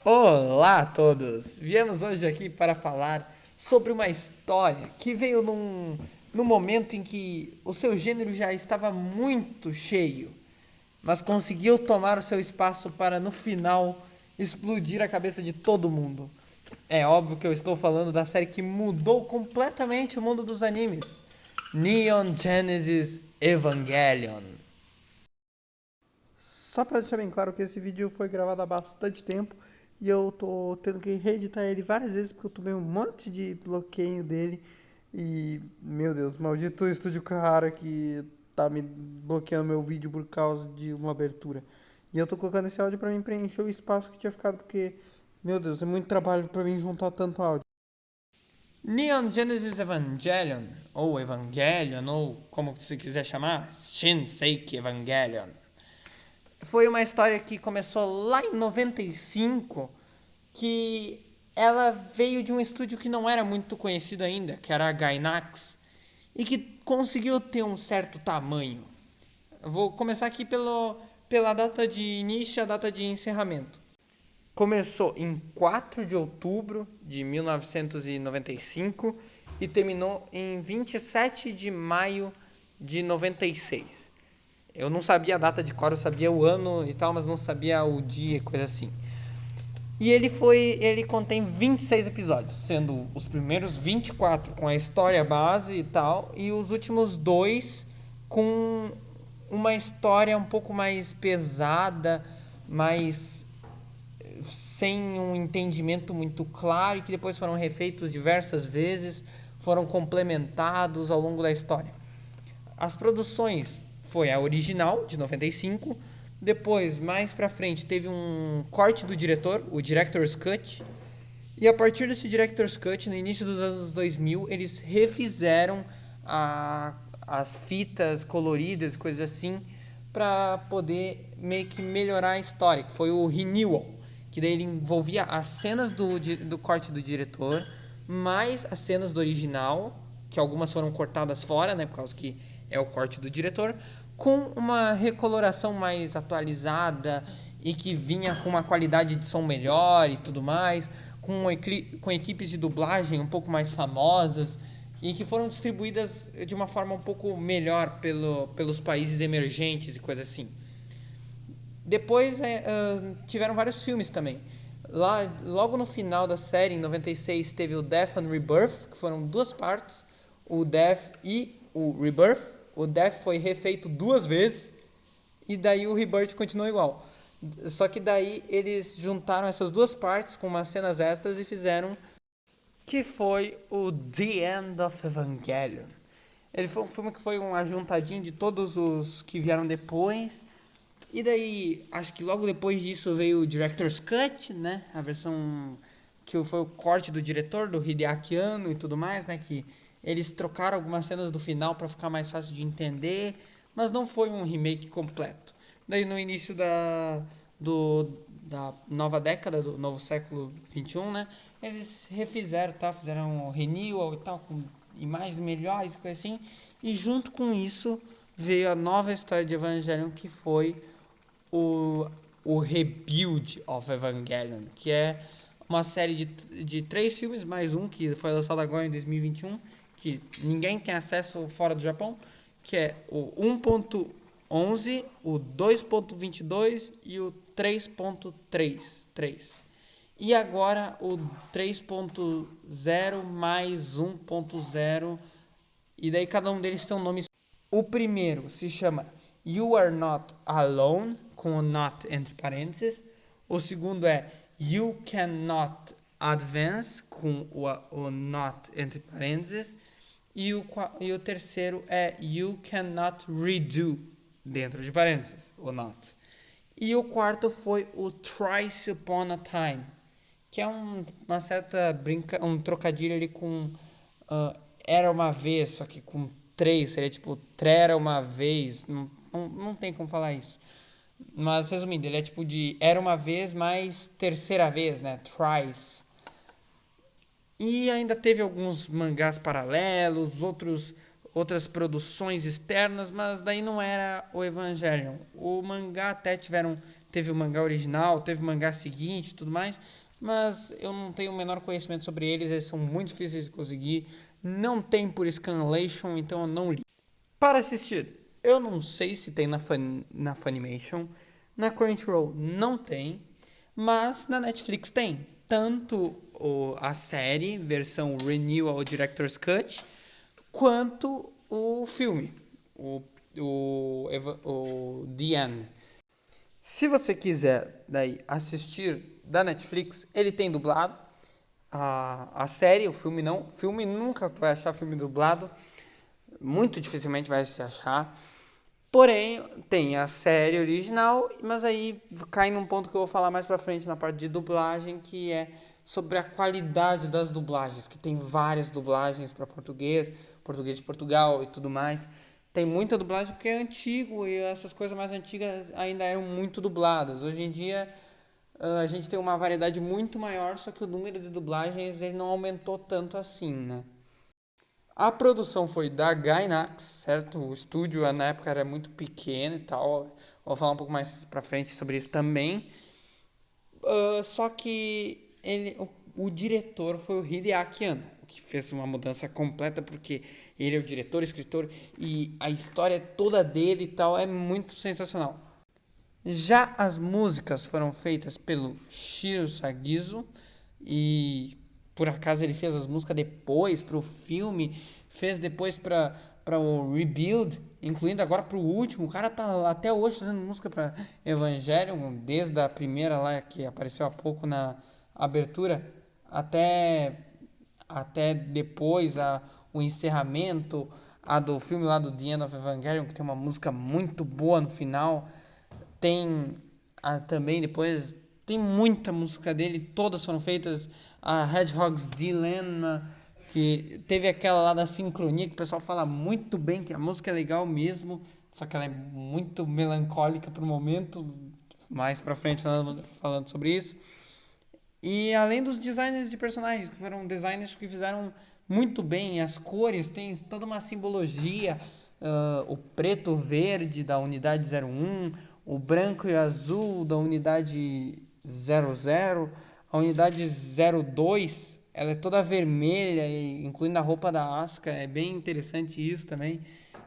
Olá a todos! Viemos hoje aqui para falar sobre uma história que veio num momento em que o seu gênero já estava muito cheio, mas conseguiu tomar o seu espaço para no final explodir a cabeça de todo mundo. É óbvio que eu estou falando da série que mudou completamente o mundo dos animes: Neon Genesis Evangelion. Só pra deixar bem claro que esse vídeo foi gravado há bastante tempo e eu tô tendo que reeditar ele várias vezes porque eu tomei um monte de bloqueio dele e, meu Deus, maldito estúdio Carrara que tá me bloqueando meu vídeo por causa de uma abertura. E eu tô colocando esse áudio pra mim preencher o espaço que tinha ficado porque, meu Deus, é muito trabalho pra mim juntar tanto áudio. Neon Genesis Evangelion, ou Evangelion, ou como você quiser chamar, Shinseiki Evangelion. Foi uma história que começou lá em 95, que ela veio de um estúdio que não era muito conhecido ainda, que era a Gainax, e que conseguiu ter um certo tamanho. Eu vou começar aqui pela data de início e a data de encerramento. Começou em 4 de outubro de 1995 e terminou em 27 de maio de 96. Eu não sabia a data de cor, eu sabia o ano e tal, mas não sabia o dia, coisa assim. E ele contém 26 episódios, sendo os primeiros 24 com a história base e tal, e os últimos dois com uma história um pouco mais pesada, mais sem um entendimento muito claro, e que depois foram refeitos diversas vezes, foram complementados ao longo da história. As produções foi a original de 95, depois mais pra frente teve um corte do diretor, o Director's Cut, e a partir desse Director's Cut, no início dos anos 2000, eles refizeram as fitas coloridas, coisas assim, para poder meio que melhorar a história, que foi o renewal, que daí ele envolvia as cenas do corte do diretor, mais as cenas do original, que algumas foram cortadas fora, né, por causa que é o corte do diretor, com uma recoloração mais atualizada e que vinha com uma qualidade de som melhor e tudo mais, com equipes de dublagem um pouco mais famosas e que foram distribuídas de uma forma um pouco melhor pelos países emergentes e coisa assim. Depois tiveram vários filmes também. Logo no final da série, em 96, teve o Death and Rebirth, que foram duas partes, o Death e o Rebirth. O Death foi refeito duas vezes e daí o Rebirth continuou igual. Só que daí eles juntaram essas duas partes com umas cenas extras e fizeram que foi o The End of Evangelion. Ele foi um filme que foi um ajuntadinho de todos os que vieram depois. E daí, acho que logo depois disso veio o Director's Cut, né? A versão que foi o corte do diretor, do Hideaki Anno e tudo mais, né? Que eles trocaram algumas cenas do final para ficar mais fácil de entender, mas não foi um remake completo. Daí no início da nova década, do novo século 21, né? Eles refizeram, tá? Fizeram um renewal e tal, com imagens melhores e coisa assim. E junto com isso veio a nova história de Evangelion, que foi o Rebuild of Evangelion, que é uma série de 3 filmes, mais um que foi lançado agora em 2021, que ninguém tem acesso fora do Japão, que é o 1.11, o 2.22 e o 3.33. E agora o 3.0 mais 1.0, e daí cada um deles tem um nome. O primeiro se chama You Are Not Alone, com o not entre parênteses. O segundo é You Cannot Advance, com o not entre parênteses. E o terceiro é You Cannot Redo, dentro de parênteses, o not. E o quarto foi o Thrice Upon a Time, que é uma certa um trocadilho ali com Era Uma Vez, só que com 3, seria tipo Trera Uma Vez, não tem como falar isso. Mas resumindo, ele é tipo de Era Uma Vez mais terceira vez, né? Thrice. E ainda teve alguns mangás paralelos, outras produções externas, mas daí não era o Evangelion. O mangá até teve o mangá original, teve o mangá seguinte e tudo mais, mas eu não tenho o menor conhecimento sobre eles são muito difíceis de conseguir, não tem por scanlation, então eu não li. Para assistir, eu não sei se tem na Funimation, na Crunchyroll não tem, mas na Netflix tem. Tanto a série, versão Renewal Director's Cut, quanto o filme, o The End. Se você quiser daí assistir da Netflix, ele tem dublado. A série, o filme não. O filme nunca vai achar filme dublado. Muito dificilmente vai se achar. Porém, tem a série original, mas aí cai num ponto que eu vou falar mais pra frente na parte de dublagem, que é sobre a qualidade das dublagens, que tem várias dublagens para português, português de Portugal e tudo mais. Tem muita dublagem porque é antigo e essas coisas mais antigas ainda eram muito dubladas. Hoje em dia a gente tem uma variedade muito maior, só que o número de dublagens ele não aumentou tanto assim, né? A produção foi da Gainax, certo? O estúdio na época era muito pequeno e tal. Vou falar um pouco mais pra frente sobre isso também. Só que o diretor foi o Hideaki Anno, que fez uma mudança completa porque ele é o diretor, escritor e a história toda dele e tal é muito sensacional. Já as músicas foram feitas pelo Shiro Sagizo e por acaso ele fez as músicas depois para o filme, fez depois para o Rebuild, incluindo agora para o último. O cara tá até hoje fazendo música para Evangelion, desde a primeira lá que apareceu há pouco na abertura até depois o encerramento, a do filme lá do The End of Evangelion, que tem uma música muito boa no final. Tem também depois, tem muita música dele, todas foram feitas. A Hedgehog's Dilemma, que teve aquela lá da sincronia, que o pessoal fala muito bem, que a música é legal mesmo, só que ela é muito melancólica pro momento, mais pra frente falando sobre isso. E além dos designers de personagens, que foram designers que fizeram muito bem, as cores, tem toda uma simbologia, o preto, o verde da unidade 01, o branco e o azul da unidade 00, a unidade 02, ela é toda vermelha, incluindo a roupa da Asuka, é bem interessante isso também.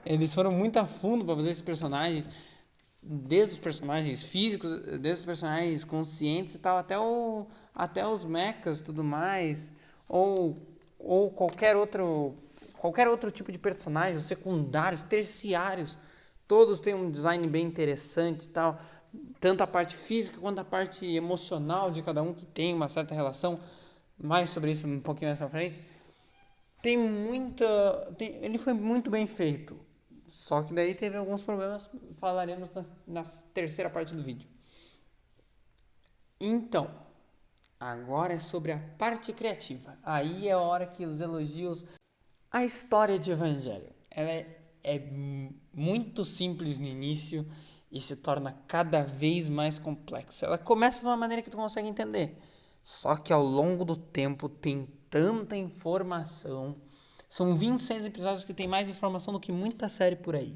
Eles foram muito a fundo para fazer esses personagens, desde os personagens físicos, desde os personagens conscientes e tal, até os mechas e tudo mais, ou qualquer outro tipo de personagem, os secundários, terciários, todos têm um design bem interessante e tal, tanto a parte física quanto a parte emocional de cada um que tem uma certa relação, mais sobre isso um pouquinho mais pra frente. Ele foi muito bem feito. Só que daí teve alguns problemas, falaremos na terceira parte do vídeo. Então, agora é sobre a parte criativa. Aí é a hora que os elogios. A história de Evangelho. Ela é muito simples no início e se torna cada vez mais complexa. Ela começa de uma maneira que tu consegue entender. Só que ao longo do tempo tem tanta informação. São 26 episódios que tem mais informação do que muita série por aí.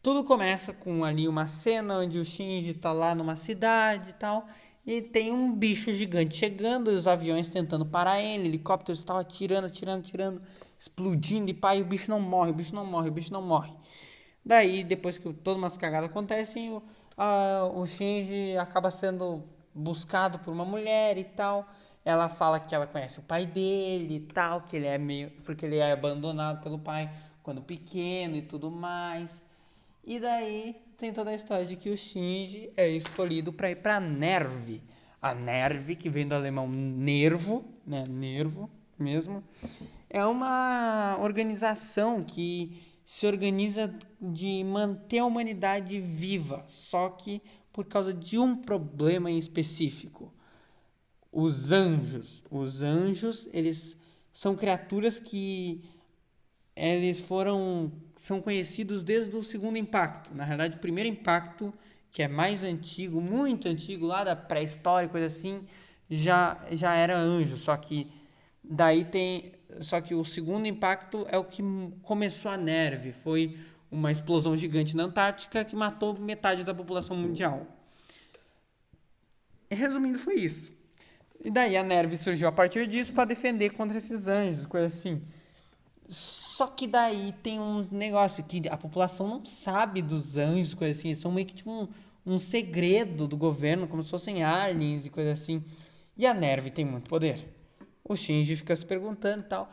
Tudo começa com ali uma cena onde o Shinji tá lá numa cidade e tal. E tem um bicho gigante chegando e os aviões tentando parar ele. Helicópteros estavam atirando, explodindo. E pai, o bicho não morre. Daí, depois que todas umas cagadas acontecem, o Shinji acaba sendo buscado por uma mulher e tal. Ela fala que ela conhece o pai dele e tal, que ele é porque ele é abandonado pelo pai quando pequeno e tudo mais. E daí tem toda a história de que o Shinji é escolhido para ir para Nerv. A Nerv, que vem do alemão nervo, né, nervo mesmo, é uma organização que se organiza de manter a humanidade viva, só que por causa de um problema em específico. Os anjos, eles são criaturas que são conhecidos desde o segundo impacto. Na realidade, o primeiro impacto, que é mais antigo, muito antigo, lá da pré-história, coisa assim, já era anjo. Só que o segundo impacto é o que começou a Nerv. Foi uma explosão gigante na Antártica que matou metade da população mundial. Resumindo, foi isso. E daí a Nerve surgiu a partir disso pra defender contra esses anjos, coisa assim. Só que daí tem um negócio que a população não sabe dos anjos, coisa assim. Eles são meio que tipo um segredo do governo, como se fossem aliens e coisa assim. E a Nerve tem muito poder. O Shinji fica se perguntando e tal.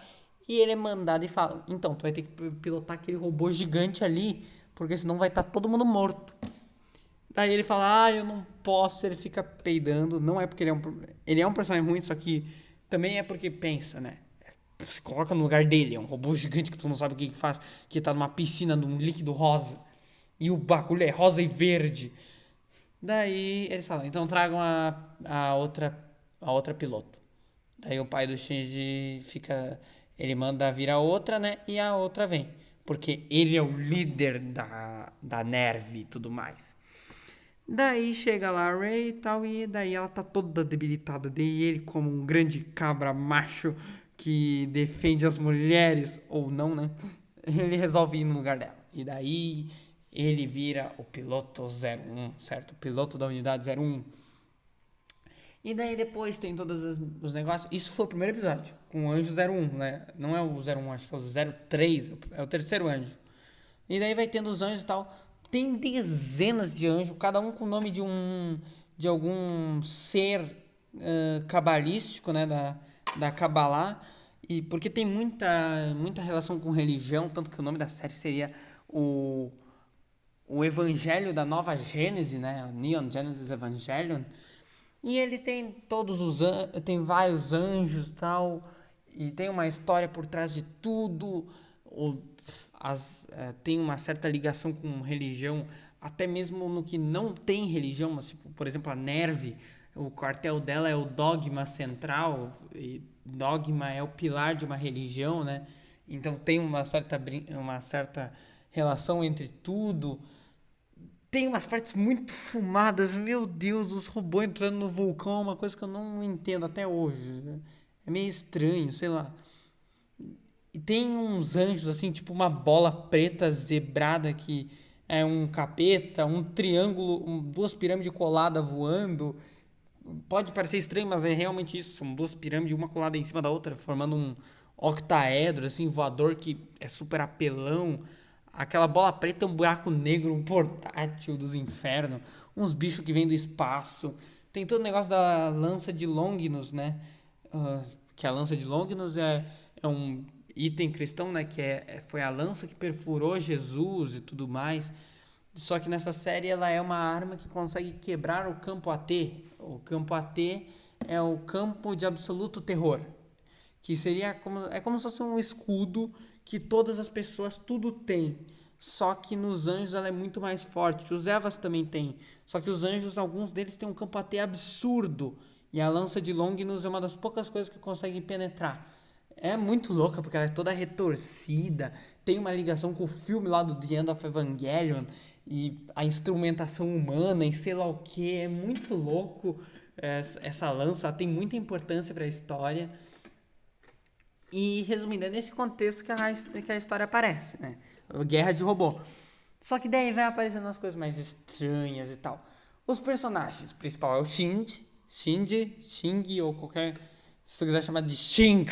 E ele é mandado e fala: Então, tu vai ter que pilotar aquele robô gigante ali, porque senão vai estar todo mundo morto. Daí ele fala: eu não posso. Ele fica peidando. Não é porque ele é um personagem ruim, só que também é porque pensa, né? Se coloca no lugar dele. É um robô gigante que tu não sabe o que faz, que tá numa piscina de um líquido rosa. E o bagulho é rosa e verde. Daí eles falam: Então tragam a outra piloto. Daí o pai do Shinji fica. Ele manda vir a outra, né? E a outra vem. Porque ele é o líder da Nerve e tudo mais. Daí chega lá a Rey e tal, e daí ela tá toda debilitada. Daí ele, como um grande cabra macho que defende as mulheres, ou não, né? Ele resolve ir no lugar dela. E daí ele vira o piloto 01, certo? O piloto da unidade 01. E daí depois tem todos os negócios. Isso foi o primeiro episódio, com o anjo 01, né? Não é o 01, acho que é o 03, é o terceiro anjo. E daí vai tendo os anjos e tal. Tem dezenas de anjos, cada um com o nome de algum ser cabalístico, né, da Kabbalah. E porque tem muita relação com religião, tanto que o nome da série seria o Evangelho da Nova Gênese, né? O Neon Genesis Evangelion. E ele tem tem vários anjos e tal, e tem uma história por trás de tudo. Tem uma certa ligação com religião, até mesmo no que não tem religião, mas tipo, por exemplo, a Nerve, o quartel dela é o dogma central, e dogma é o pilar de uma religião, né? Então tem uma certa relação entre tudo. Tem umas partes muito fumadas, meu Deus, os robôs entrando no vulcão é uma coisa que eu não entendo até hoje, né? É meio estranho, sei lá. E tem uns anjos assim, tipo uma bola preta zebrada que é um capeta, um triângulo, duas pirâmides coladas voando. Pode parecer estranho, mas é realmente isso. São duas pirâmides, uma colada em cima da outra, formando um octaedro, assim, voador que é super apelão. Aquela bola preta é um buraco negro, um portátil dos infernos. Uns bichos que vêm do espaço. Tem todo o negócio da lança de Longinus, né? Que a lança de Longinus é um item cristão, né? Que foi a lança que perfurou Jesus e tudo mais. Só que nessa série ela é uma arma que consegue quebrar o campo AT. O campo AT é o campo de absoluto terror, que seria como se fosse um escudo que todas as pessoas tudo tem. Só que nos anjos ela é muito mais forte. Os Evas também tem. Só que os anjos, alguns deles têm um campo AT absurdo. E a lança de Longinus é uma das poucas coisas que conseguem penetrar. É muito louca porque ela é toda retorcida. Tem uma ligação com o filme lá do The End of Evangelion. E a instrumentação humana e sei lá o que. É muito louco essa lança. Ela tem muita importância para a história. E resumindo, é nesse contexto que a história aparece, né? Guerra de robô. Só que daí vai aparecendo as coisas mais estranhas e tal. Os personagens principal é o Shinji ou qualquer. Se tu quiser chamar de Shink,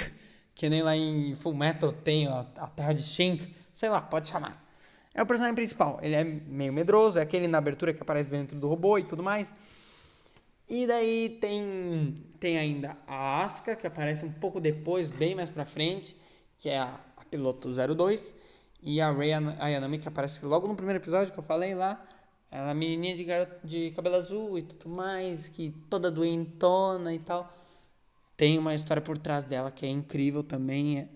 que nem lá em Full Metal tem a terra de Shink, sei lá, pode chamar. É o personagem principal. Ele é meio medroso, é aquele na abertura que aparece dentro do robô e tudo mais. E daí tem ainda a Asuka, que aparece um pouco depois, bem mais pra frente, que é a piloto 02. E a Rei Ayanami, que aparece logo no primeiro episódio que eu falei lá. Ela é a menininha de cabelo azul e tudo mais, que toda doentona e tal. Tem uma história por trás dela que é incrível também.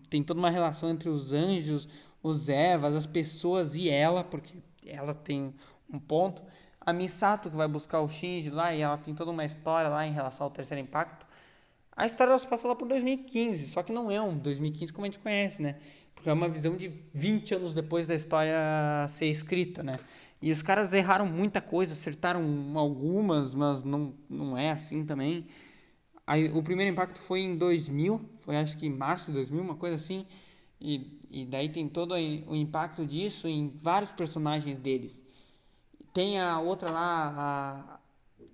Tem toda uma relação entre os anjos, os Evas, as pessoas e ela, porque ela tem um ponto. A Misato que vai buscar o Shinji lá e ela tem toda uma história lá em relação ao terceiro impacto. A história dela se passa lá por 2015, só que não é um 2015 como a gente conhece, né? Porque é uma visão de 20 anos depois da história ser escrita, né? E os caras erraram muita coisa, acertaram algumas, mas não é assim também. Aí, o primeiro impacto foi em 2000, foi acho que em março de 2000, uma coisa assim. E daí tem todo o impacto disso em vários personagens deles. Tem a outra lá,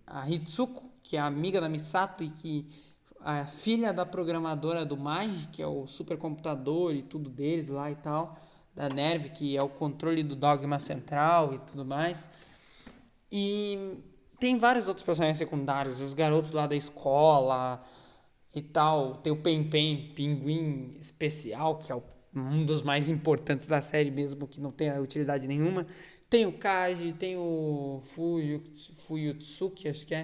a Hitsuko, que é amiga da Misato e que a filha da programadora do Magi, que é o supercomputador e tudo deles lá e tal, da Nerve, que é o controle do dogma central e tudo mais. E tem vários outros personagens secundários, os garotos lá da escola e tal. Tem o Pen Pen, pinguim especial, que é um dos mais importantes da série, mesmo que não tenha utilidade nenhuma. Tem o Kaji, tem o Fuyutsuki, acho que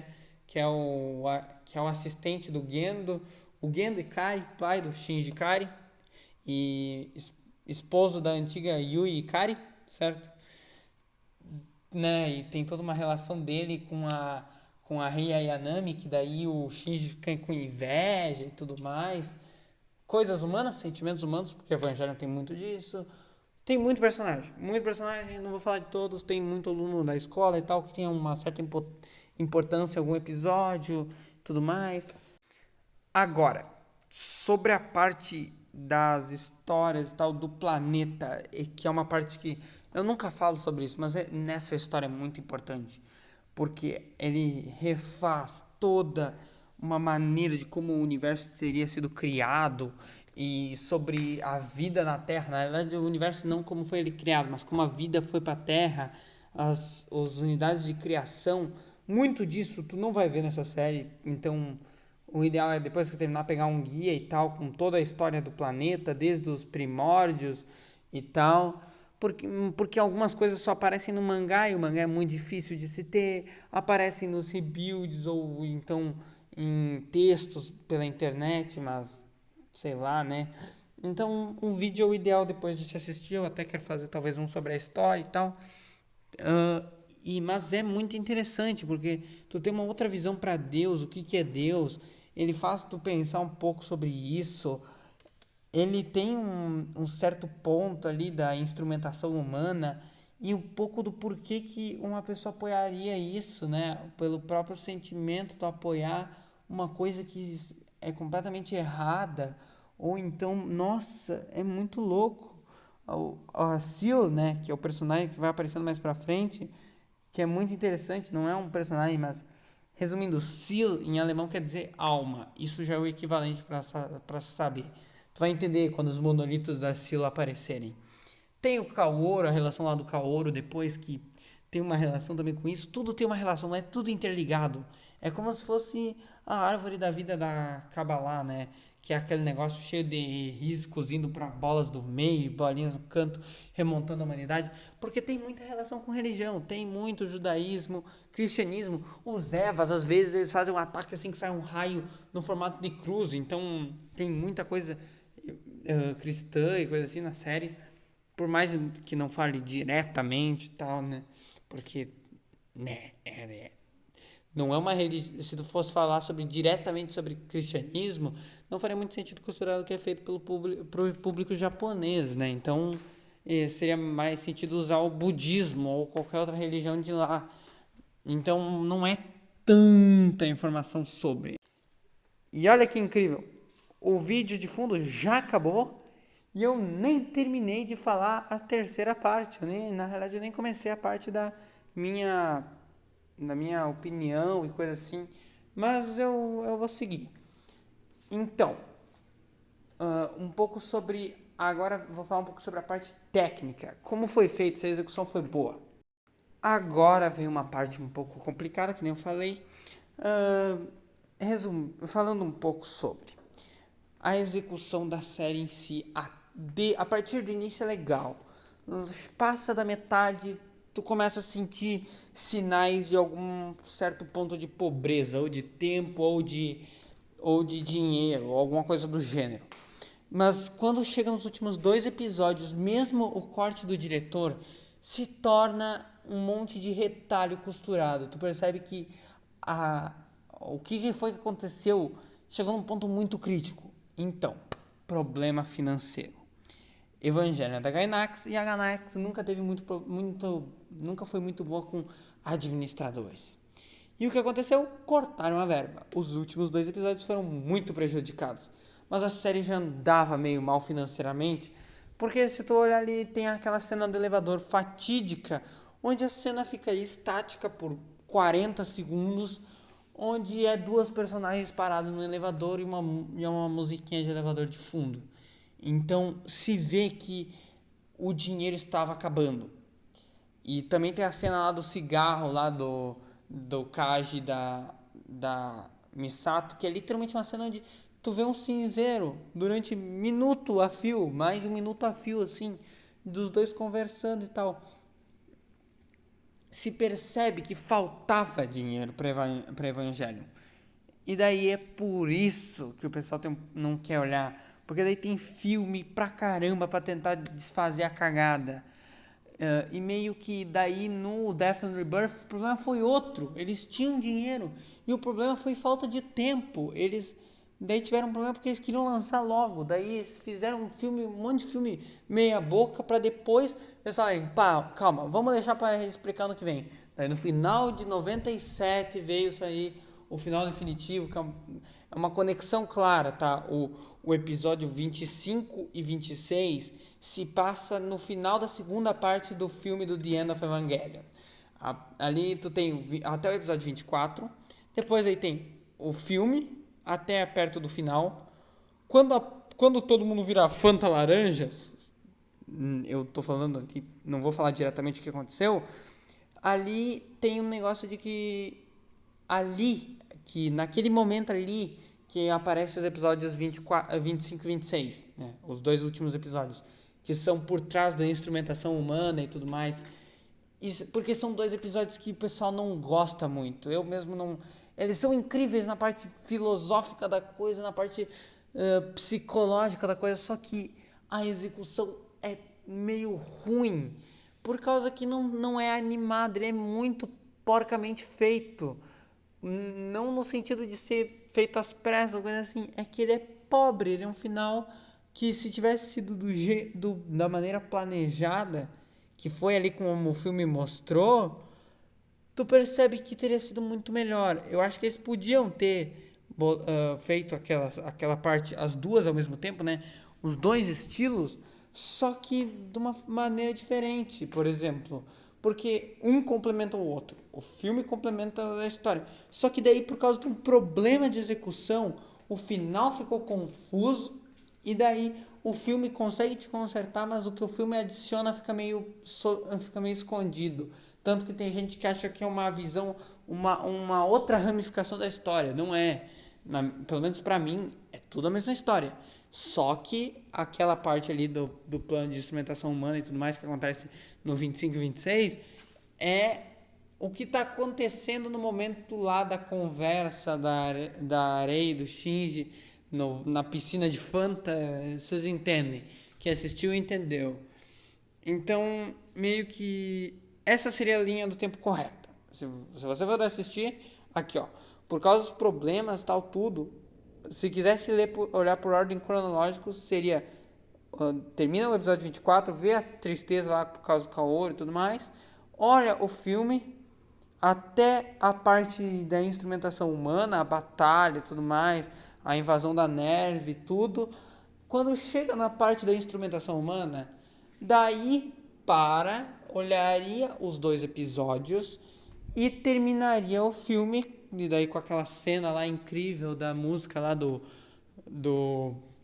é o assistente do Gendo, o Gendo Ikari, pai do Shinji Ikari, e esposo da antiga Yui Ikari, certo? Né? E tem toda uma relação dele com a Rei Ayanami, que daí o Shinji fica com inveja e tudo mais. Coisas humanas, sentimentos humanos, porque Evangelho tem muito disso. Tem muito personagem, não vou falar de todos, tem muito aluno da escola e tal, que tem uma certa importância em algum episódio, tudo mais. Agora, sobre a parte das histórias e tal do planeta, que é uma parte que eu nunca falo sobre isso, mas nessa história é muito importante, porque ele refaz toda uma maneira de como o universo teria sido criado e sobre a vida na Terra. Na verdade, o universo não como foi ele criado, mas como a vida foi para a Terra, as unidades de criação. Muito disso tu não vai ver nessa série, então o ideal é, depois que terminar, pegar um guia e tal, com toda a história do planeta, desde os primórdios e tal. Porque algumas coisas só aparecem no mangá, e o mangá é muito difícil de se ter. Aparecem nos rebuilds ou então em textos pela internet, mas sei lá, né? Então, um vídeo é o ideal depois de se assistir. Eu até quero fazer talvez um sobre a história e tal. Mas é muito interessante, porque tu tem uma outra visão para Deus, o que é Deus. Ele faz tu pensar um pouco sobre isso. Ele tem um certo ponto ali da instrumentação humana e um pouco do porquê que uma pessoa apoiaria isso, né? Pelo próprio sentimento de apoiar uma coisa que é completamente errada. Ou então, nossa, é muito louco. A Seal, né, que é o personagem que vai aparecendo mais pra frente, que é muito interessante, não é um personagem, mas resumindo, Seal em alemão quer dizer alma. Isso já é o equivalente para saber. Tu vai entender quando os monolitos da Seal aparecerem. Tem o Kaoru, a relação lá do Kaoru depois, que tem uma relação também com isso. Tudo tem uma relação, é tudo interligado. É como se fosse a árvore da vida da Kabbalah, né? Que é aquele negócio cheio de riscos indo para bolas do meio, bolinhas no canto, remontando a humanidade. Porque tem muita relação com religião, tem muito judaísmo, cristianismo. Os Evas, às vezes, eles fazem um ataque assim que sai um raio no formato de cruz. Então tem muita coisa cristã e coisa assim na série. Por mais que não fale diretamente e tal, né? Porque, né, não é uma religião. Se tu fosse falar diretamente sobre cristianismo, não faria muito sentido considerar o que é feito pro público japonês, né? Então, seria mais sentido usar o budismo ou qualquer outra religião de lá. Então, não é tanta informação sobre. E olha que incrível, o vídeo de fundo já acabou e eu nem terminei de falar a terceira parte. Na realidade, eu nem comecei a parte minha, da minha opinião e coisa assim, mas eu vou seguir. Então, um pouco sobre. Agora vou falar um pouco sobre a parte técnica. Como foi feito, se a execução foi boa. Agora vem uma parte um pouco complicada, que nem eu falei. Falando um pouco sobre a execução da série em si. A partir do início é legal. Passa da metade, tu começa a sentir sinais de algum certo ponto de pobreza, ou de tempo, ou de dinheiro, ou alguma coisa do gênero. Mas quando chega nos últimos 2 episódios, mesmo o corte do diretor se torna um monte de retalho costurado. Tu percebe que o que foi que aconteceu chegou num ponto muito crítico. Então, problema financeiro. Evangelho é da Gainax e a Gainax nunca foi muito boa com administradores. E o que aconteceu? Cortaram a verba. Os últimos 2 episódios foram muito prejudicados. Mas a série já andava meio mal financeiramente. Porque se tu olhar ali, tem aquela cena do elevador fatídica, onde a cena fica estática por 40 segundos, onde é duas personagens paradas no elevador e uma musiquinha de elevador de fundo. Então se vê que o dinheiro estava acabando. E também tem a cena lá do cigarro, lá do Kaji da Misato, que é literalmente uma cena onde tu vê um cinzeiro durante minuto a fio, mais de um minuto a fio, assim, dos dois conversando e tal. Se percebe que faltava dinheiro para Evangelho. E daí é por isso que o pessoal não quer olhar. Porque daí tem filme pra caramba pra tentar desfazer a cagada. E meio que daí no Death and Rebirth o problema foi outro. Eles tinham dinheiro e o problema foi falta de tempo. Eles daí tiveram um problema porque eles queriam lançar logo. Daí eles fizeram um filme, um monte de filme meia boca pra depois eles falarem, pá, calma, vamos deixar pra explicar no que vem. Daí no final de 97 veio sair o final definitivo, que é uma conexão clara, tá? O episódio 25 e 26 se passa no final da segunda parte do filme do The End of Evangelion. Ali tu tem até o episódio 24, depois aí tem o filme até perto do final. Quando todo mundo vira Fanta Laranjas, eu tô falando aqui, não vou falar diretamente o que aconteceu, ali tem um negócio de que naquele momento ali que aparecem os episódios 24, 25 e 26, né? Os dois últimos episódios, que são por trás da instrumentação humana e tudo mais. Porque são dois episódios que o pessoal não gosta muito. Eu mesmo não... Eles são incríveis na parte filosófica da coisa, na parte psicológica da coisa, só que a execução é meio ruim, por causa que não é animado, ele é muito porcamente feito. Não no sentido de ser feito às pressas ou coisa assim, é que ele é pobre, ele é um final que se tivesse sido da maneira planejada, que foi ali como o filme mostrou, tu percebe que teria sido muito melhor. Eu acho que eles podiam ter feito aquela parte, as duas ao mesmo tempo, né? Os dois estilos, só que de uma maneira diferente, por exemplo. Porque um complementa o outro. O filme complementa a história. Só que daí, por causa de um problema de execução, o final ficou confuso. E daí o filme consegue te consertar, mas o que o filme adiciona fica meio escondido. Tanto que tem gente que acha que é uma visão, uma outra ramificação da história. Não é. Pelo menos pra mim, é tudo a mesma história. Só que aquela parte ali do plano de instrumentação humana e tudo mais que acontece no 25 e 26 é o que está acontecendo no momento lá da conversa da areia do Shinji na piscina de Fanta. Vocês entendem. Quem assistiu entendeu. Então, meio que essa seria a linha do tempo correta. Se você for assistir, aqui ó, por causa dos problemas, tal, tudo, se quisesse olhar por ordem cronológica, seria termina o episódio 24, vê a tristeza lá por causa do Kaoru e tudo mais, olha o filme até a parte da instrumentação humana, a batalha e tudo mais, a invasão da neve e tudo. Quando chega na parte da instrumentação humana, daí olharia os dois episódios e terminaria o filme, e daí com aquela cena lá incrível da música lá do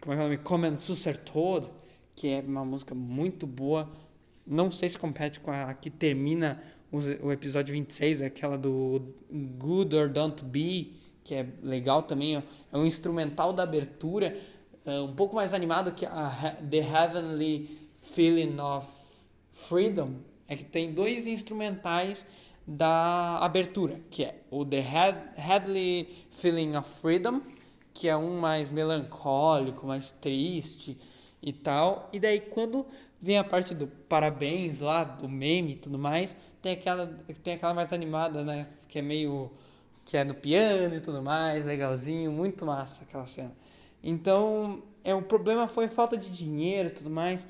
como é que é o nome? Common Suicide Toad, que é uma música muito boa. Não sei se compete com a que termina o episódio 26, aquela do Good or Don't Be, que é legal também. É um instrumental da abertura, um pouco mais animado que a The Heavenly Feeling of Freedom. É que tem dois instrumentais da abertura, que é o The Heavenly Feeling of Freedom, que é um mais melancólico, mais triste e tal. E daí quando vem a parte do parabéns lá, do meme e tudo mais, tem aquela mais animada, né? Que é meio... que é no piano e tudo mais, legalzinho, muito massa aquela cena. Então, o problema foi falta de dinheiro e tudo mais.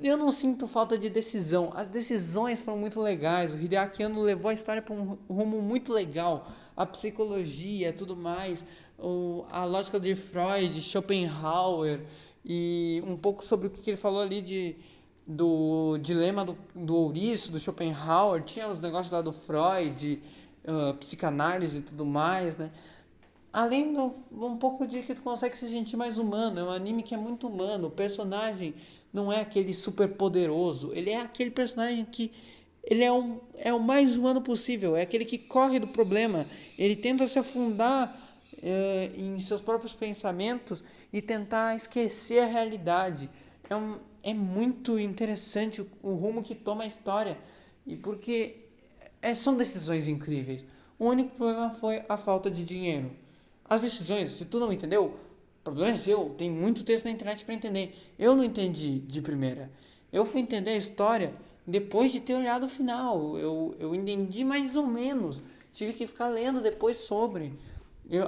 Eu não sinto falta de decisão. As decisões foram muito legais. O Hideaki Anno levou a história para um rumo muito legal. A psicologia e tudo mais. A lógica de Freud, Schopenhauer. E um pouco sobre o que ele falou ali do dilema do ouriço, do Schopenhauer. Tinha os negócios lá do Freud. psicanálise e tudo mais, né? Além do um pouco de que tu consegue se sentir mais humano. É um anime que é muito humano. O personagem não é aquele super poderoso. Ele é aquele personagem que ele é o mais humano possível. É aquele que corre do problema. Ele tenta se afundar em seus próprios pensamentos e tentar esquecer a realidade. É muito interessante o rumo que toma a história. E porque são decisões incríveis. O único problema foi a falta de dinheiro. As decisões, se tu não entendeu, o problema é seu. Tem muito texto na internet para entender. Eu não entendi de primeira. Eu fui entender a história depois de ter olhado o final. Eu entendi mais ou menos. Tive que ficar lendo depois sobre.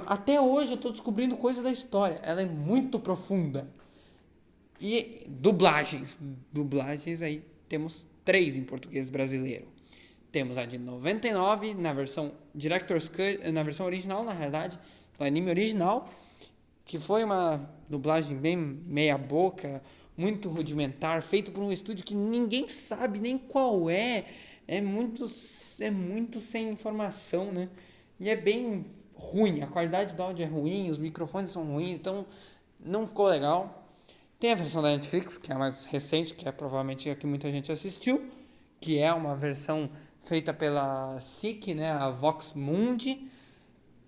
Até hoje eu estou descobrindo coisa da história. Ela é muito profunda. E dublagens. Dublagens aí temos 3 em português brasileiro. Temos a de 99 na versão Director's Cut, na versão original, na realidade, do anime original, que foi uma dublagem bem meia boca, muito rudimentar, feito por um estúdio que ninguém sabe nem qual é. É muito sem informação, né? E é bem ruim, a qualidade do áudio é ruim, os microfones são ruins, então não ficou legal. Tem a versão da Netflix, que é a mais recente, que é provavelmente a que muita gente assistiu, que é uma versão feita pela SIC, né, a Vox Mundi,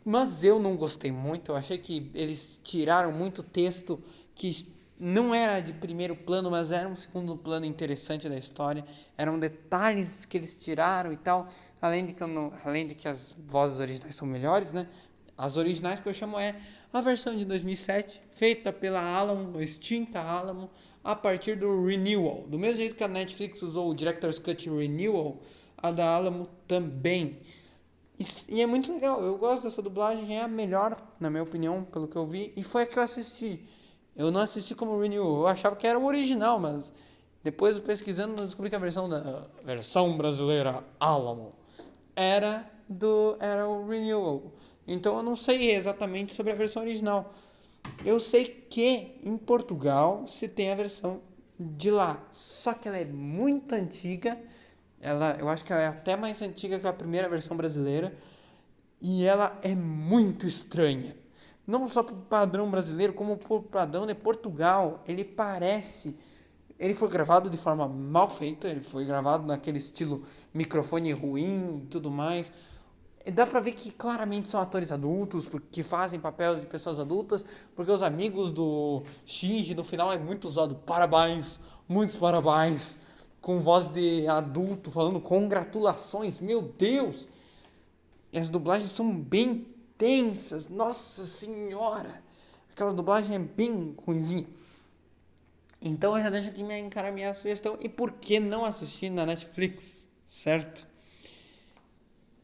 mas eu não gostei muito. Eu achei que eles tiraram muito texto que não era de primeiro plano, mas era um segundo plano interessante da história. Eram detalhes que eles tiraram e tal, além de que as vozes originais são melhores, né? As originais que eu chamo é a versão de 2007, feita pela Alamo, extinta Alamo, a partir do Renewal. Do mesmo jeito que a Netflix usou o Director's Cut Renewal, a da Alamo também. E é muito legal, eu gosto dessa dublagem, é a melhor, na minha opinião, pelo que eu vi, e foi a que eu assisti. Eu não assisti como Renewal, eu achava que era o original, mas depois pesquisando eu descobri que a versão brasileira Alamo era o Renewal. Então eu não sei exatamente sobre a versão original. Eu sei que em Portugal se tem a versão de lá, só que ela é muito antiga. Eu acho que ela é até mais antiga que a primeira versão brasileira. E ela é muito estranha. Não só para o padrão brasileiro, como para o padrão de Portugal. Ele foi gravado de forma mal feita. Ele foi gravado naquele estilo microfone ruim e tudo mais. E dá pra ver que claramente são atores adultos, que fazem papel de pessoas adultas, porque os amigos do Shinji no final é muito usado. Parabéns, muitos parabéns, com voz de adulto, falando congratulações, meu Deus! E as dublagens são bem tensas, nossa senhora! Aquela dublagem é bem ruimzinha. Então eu já deixo aqui minha sugestão. E por que não assistir na Netflix, certo?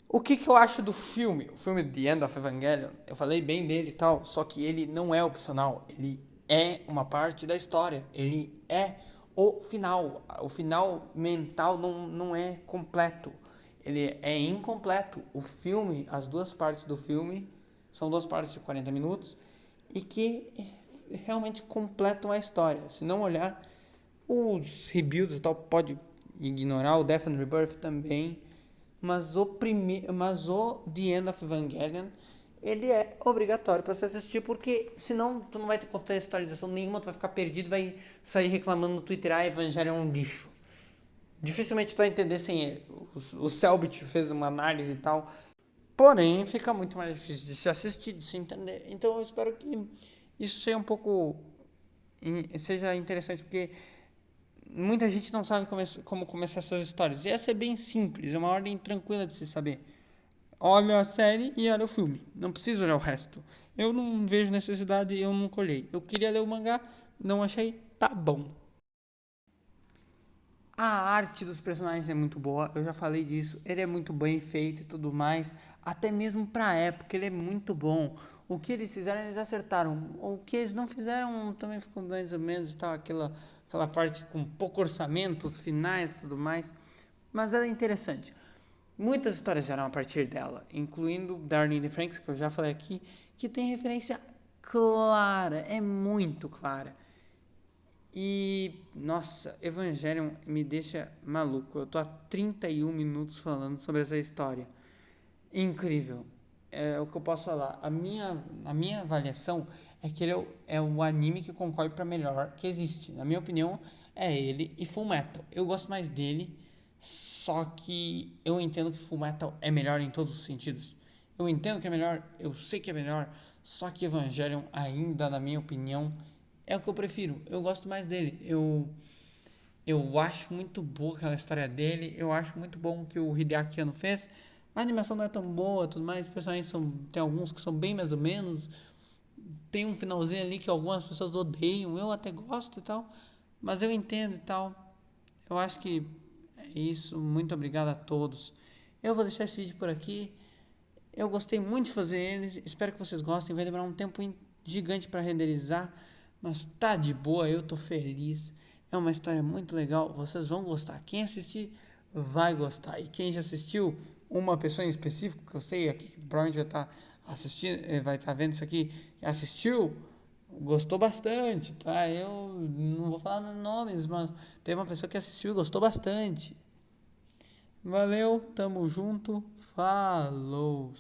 O que eu acho do filme? O filme The End of Evangelion, eu falei bem dele e tal, só que ele não é opcional, ele é uma parte da história, ele é o final. O final mental não é completo, ele é incompleto. O filme, as 2 partes do filme, são 2 partes de 40 minutos e que realmente completam a história. Se não olhar, os rebuilds e tal, pode ignorar, o Death and Rebirth também. Mas o The End of Evangelion, ele é obrigatório para você assistir, porque senão tu não vai ter contextualização nenhuma, tu vai ficar perdido, vai sair reclamando no Twitter, Evangelion é um lixo. Dificilmente tu vai entender sem ele. O Selbit fez uma análise e tal, porém fica muito mais difícil de se assistir, de se entender. Então eu espero que isso seja seja interessante, porque muita gente não sabe como começar essas histórias. E essa é bem simples, é uma ordem tranquila de se saber. Olha a série e olha o filme. Não precisa olhar o resto. Eu não vejo necessidade, eu não colhei. Eu queria ler o mangá, não achei, tá bom. A arte dos personagens é muito boa, eu já falei disso. Ele é muito bem feito e tudo mais. Até mesmo pra época, ele é muito bom. O que eles fizeram, eles acertaram. O que eles não fizeram também ficou mais ou menos e tal. Aquela parte com pouco orçamento, os finais e tudo mais. Mas ela é interessante. Muitas histórias vieram a partir dela, incluindo Darling in the Franxx, que eu já falei aqui, que tem referência clara, é muito clara. E, nossa, Evangelion me deixa maluco. Eu tô há 31 minutos falando sobre essa história. incrível. É o que eu posso falar. A minha avaliação é que ele é o anime que concorre pra melhor que existe. Na minha opinião, é ele e Fullmetal. Eu gosto mais dele, só que eu entendo que Fullmetal é melhor em todos os sentidos. Eu entendo que é melhor, eu sei que é melhor, só que Evangelion ainda, na minha opinião, é o que eu prefiro. Eu gosto mais dele. Eu acho muito boa aquela história dele. Eu acho muito bom o que o Hideaki Anno fez. A animação não é tão boa, tudo mais. Os personagens tem alguns que são bem mais ou menos. Tem um finalzinho ali que algumas pessoas odeiam. Eu até gosto e tal. Mas eu entendo e tal. Eu acho que é isso. Muito obrigado a todos. Eu vou deixar esse vídeo por aqui. Eu gostei muito de fazer ele. Espero que vocês gostem. Vai demorar um tempo gigante para renderizar. Mas tá de boa. Eu tô feliz. É uma história muito legal. Vocês vão gostar. Quem assistir vai gostar. E quem já assistiu, uma pessoa em específico, que eu sei aqui, que provavelmente vai estar assistindo, vai estar vendo isso aqui, assistiu, gostou bastante, tá? Eu não vou falar nomes, mas teve uma pessoa que assistiu e gostou bastante. Valeu, tamo junto, falou!